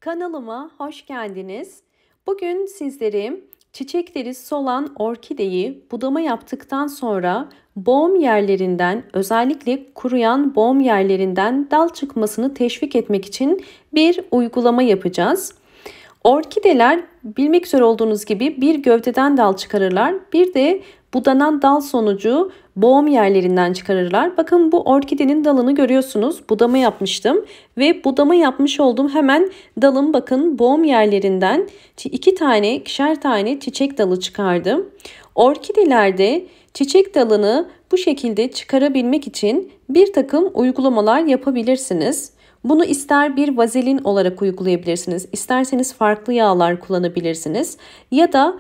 Kanalıma hoş geldiniz. Bugün sizlere çiçekleri solan orkideyi budama yaptıktan sonra boğum yerlerinden, özellikle kuruyan boğum yerlerinden dal çıkmasını teşvik etmek için bir uygulama yapacağız. Orkideler bilmek üzere olduğunuz gibi bir gövdeden dal çıkarırlar. Bir de budanan dal sonucu boğum yerlerinden çıkarırlar. Bakın bu orkidenin dalını görüyorsunuz. Budama yapmıştım ve budama yapmış olduğum hemen dalım bakın boğum yerlerinden ikişer tane çiçek dalı çıkardım. Orkidelerde çiçek dalını bu şekilde çıkarabilmek için bir takım uygulamalar yapabilirsiniz. Bunu ister bir vazelin olarak uygulayabilirsiniz, isterseniz farklı yağlar kullanabilirsiniz ya da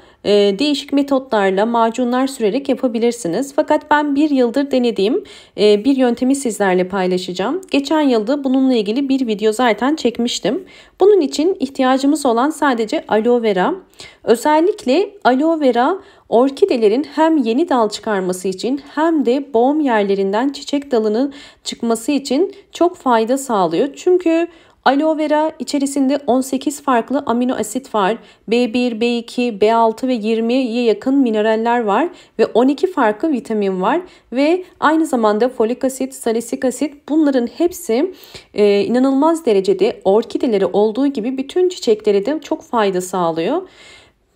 değişik metotlarla macunlar sürerek yapabilirsiniz. Fakat ben bir yıldır denediğim bir yöntemi sizlerle paylaşacağım. Geçen yılda bununla ilgili bir video zaten çekmiştim. Bunun için ihtiyacımız olan sadece aloe vera. Özellikle aloe vera orkidelerin hem yeni dal çıkarması için hem de boğum yerlerinden çiçek dalının çıkması için çok fayda sağlıyor. Çünkü aloe vera içerisinde 18 farklı amino asit var. B1, B2, B6 ve 20'ye yakın mineraller var ve 12 farklı vitamin var ve aynı zamanda folik asit, salisik asit, bunların hepsi inanılmaz derecede orkidelere olduğu gibi bütün çiçeklere de çok fayda sağlıyor.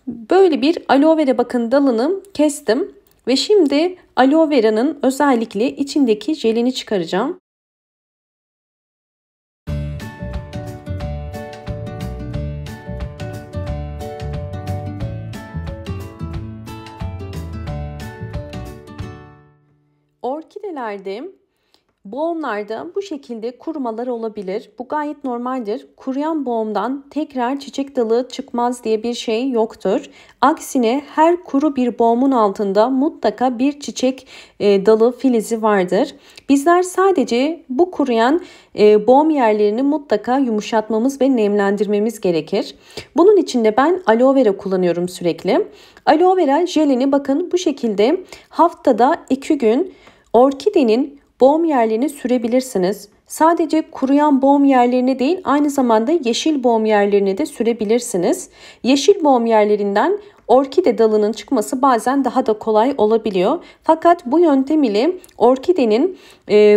Böyle bir aloe vera bakın dalını kestim ve şimdi aloe vera'nın özellikle içindeki jelini çıkaracağım. Orkidelerde, boğumlarda bu şekilde kurumalar olabilir. Bu gayet normaldir. Kuruyan boğumdan tekrar çiçek dalı çıkmaz diye bir şey yoktur. Aksine her kuru bir boğumun altında mutlaka bir çiçek dalı, filizi vardır. Bizler sadece bu kuruyan boğum yerlerini mutlaka yumuşatmamız ve nemlendirmemiz gerekir. Bunun için de ben aloe vera kullanıyorum sürekli. Aloe vera jelini bakın bu şekilde haftada 2 gün orkidenin boğum yerlerini sürebilirsiniz. Sadece kuruyan boğum yerlerine değil, aynı zamanda yeşil boğum yerlerine de sürebilirsiniz. Yeşil boğum yerlerinden orkide dalının çıkması bazen daha da kolay olabiliyor. Fakat bu yöntem ile orkidenin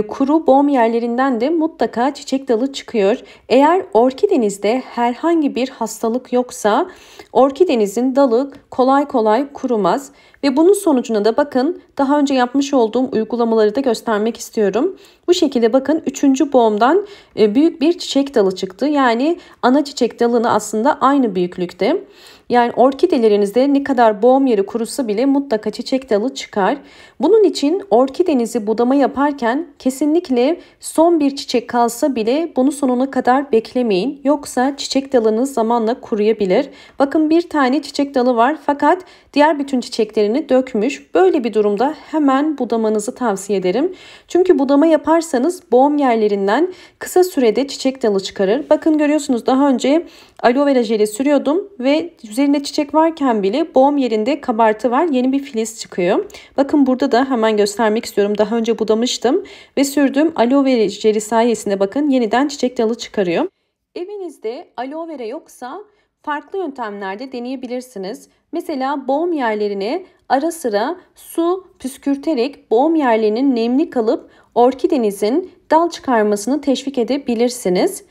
kuru boğum yerlerinden de mutlaka çiçek dalı çıkıyor. Eğer orkidenizde herhangi bir hastalık yoksa orkidenizin dalı kolay kolay kurumaz. Ve bunun sonucuna da bakın daha önce yapmış olduğum uygulamaları da göstermek istiyorum. Bu şekilde bakın 3. boğumdan büyük bir çiçek dalı çıktı. Yani ana çiçek dalını aslında aynı büyüklükte. Yani orkidelerinizde ne kadar boğum yeri kurusa bile mutlaka çiçek dalı çıkar. Bunun için orkidenizi budama yaparken kesinlikle son bir çiçek kalsa bile bunu sonuna kadar beklemeyin. Yoksa çiçek dalınız zamanla kuruyabilir. Bakın bir tane çiçek dalı var fakat diğer bütün çiçeklerini dökmüş. Böyle bir durumda hemen budamanızı tavsiye ederim. Çünkü budama yaparsanız boğum yerlerinden kısa sürede çiçek dalı çıkarır. Bakın görüyorsunuz daha önce aloe vera jeli sürüyordum ve üzerinde çiçek varken bile boğum yerinde kabartı var. Yeni bir filiz çıkıyor. Bakın burada da hemen göstermek istiyorum. Daha önce budamıştım ve sürdüğüm aloe vera jeli sayesinde bakın yeniden çiçek dalı çıkarıyor. Evinizde aloe vera yoksa farklı yöntemlerde deneyebilirsiniz. Mesela boğum yerlerine ara sıra su püskürterek boğum yerlerinin nemli kalıp orkidenizin dal çıkarmasını teşvik edebilirsiniz.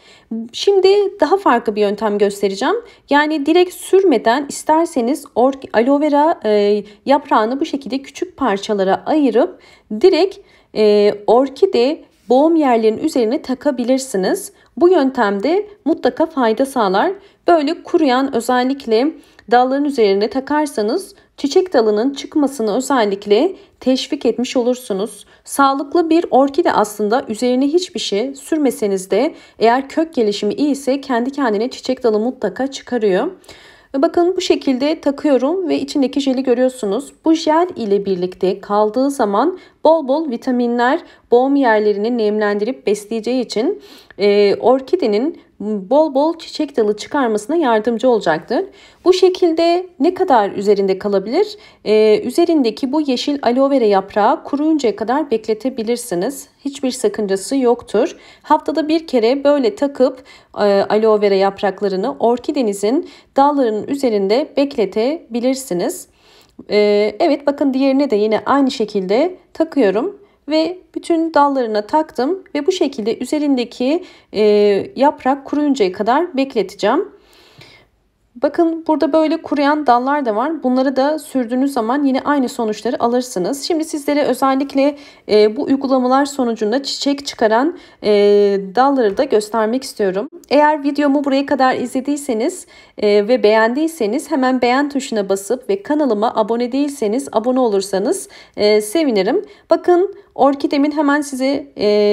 Şimdi daha farklı bir yöntem göstereceğim. Yani direkt sürmeden isterseniz aloe vera yaprağını bu şekilde küçük parçalara ayırıp direkt orkide boğum yerlerinin üzerine takabilirsiniz. Bu yöntemde mutlaka fayda sağlar. Böyle kuruyan özellikle dalların üzerine takarsanız çiçek dalının çıkmasını özellikle teşvik etmiş olursunuz. Sağlıklı bir orkide aslında üzerine hiçbir şey sürmeseniz de eğer kök gelişimi iyi ise kendi kendine çiçek dalı mutlaka çıkarıyor. Bakın bu şekilde takıyorum ve içindeki jeli görüyorsunuz. Bu jel ile birlikte kaldığı zaman bol bol vitaminler boğum yerlerini nemlendirip besleyeceği için orkidenin bol bol çiçek dalı çıkarmasına yardımcı olacaktır. Bu şekilde ne kadar üzerinde kalabilir? Üzerindeki bu yeşil aloe vera yaprağı kuruyuncaya kadar bekletebilirsiniz. Hiçbir sakıncası yoktur. Haftada bir kere böyle takıp aloe vera yapraklarını orkidenizin dallarının üzerinde bekletebilirsiniz. Evet, bakın diğerine de yine aynı şekilde takıyorum ve bütün dallarına taktım ve bu şekilde üzerindeki yaprak kuruyuncaya kadar bekleteceğim. Bakın burada böyle kuruyan dallar da var. Bunları da sürdüğünüz zaman yine aynı sonuçları alırsınız. Şimdi sizlere özellikle bu uygulamalar sonucunda çiçek çıkaran dalları da göstermek istiyorum. Eğer videomu buraya kadar izlediyseniz ve beğendiyseniz hemen beğen tuşuna basıp ve kanalıma abone değilseniz abone olursanız sevinirim. Bakın orkidemin hemen size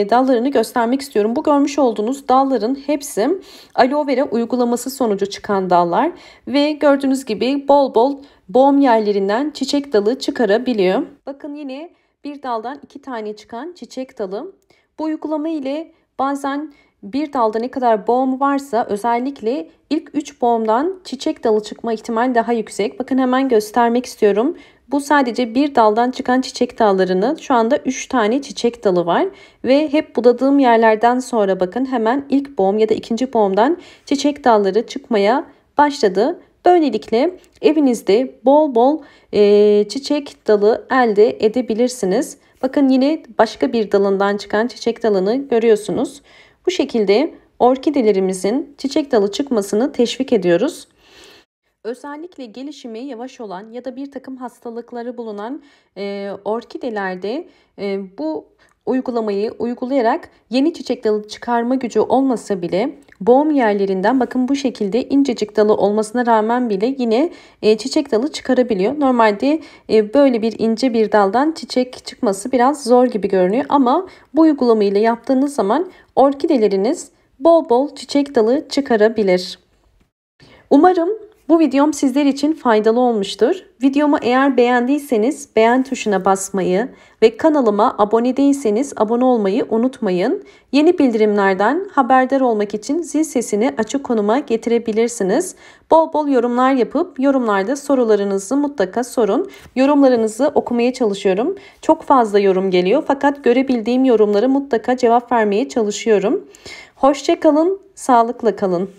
dallarını göstermek istiyorum. Bu görmüş olduğunuz dalların hepsi aloe vera uygulaması sonucu çıkan dallar ve gördüğünüz gibi bol bol boğum yerlerinden çiçek dalı çıkarabiliyor. Bakın yine bir daldan 2 tane çıkan çiçek dalı. Bu uygulama ile bazen bir dalda ne kadar boğum varsa özellikle ilk 3 boğumdan çiçek dalı çıkma ihtimali daha yüksek. Bakın hemen göstermek istiyorum. Bu sadece bir daldan çıkan çiçek dallarını, şu anda 3 tane çiçek dalı var ve hep budadığım yerlerden sonra bakın hemen ilk boğum ya da ikinci boğumdan çiçek dalları çıkmaya başladı. Böylelikle evinizde bol bol çiçek dalı elde edebilirsiniz. Bakın yine başka bir dalından çıkan çiçek dalını görüyorsunuz. Bu şekilde orkidelerimizin çiçek dalı çıkmasını teşvik ediyoruz. Özellikle gelişimi yavaş olan ya da bir takım hastalıkları bulunan orkidelerde bu uygulamayı uygulayarak yeni çiçek dalı çıkarma gücü olmasa bile boğum yerlerinden bakın bu şekilde incecik dalı olmasına rağmen bile yine çiçek dalı çıkarabiliyor. Normalde böyle bir ince bir daldan çiçek çıkması biraz zor gibi görünüyor ama bu uygulamayla yaptığınız zaman orkideleriniz bol bol çiçek dalı çıkarabilir. Umarım bu videom sizler için faydalı olmuştur. Videomu eğer beğendiyseniz beğen tuşuna basmayı ve kanalıma abone değilseniz abone olmayı unutmayın. Yeni bildirimlerden haberdar olmak için zil sesini açık konuma getirebilirsiniz. Bol bol yorumlar yapıp yorumlarda sorularınızı mutlaka sorun. Yorumlarınızı okumaya çalışıyorum. Çok fazla yorum geliyor fakat görebildiğim yorumları mutlaka cevap vermeye çalışıyorum. Hoşça kalın, sağlıkla kalın.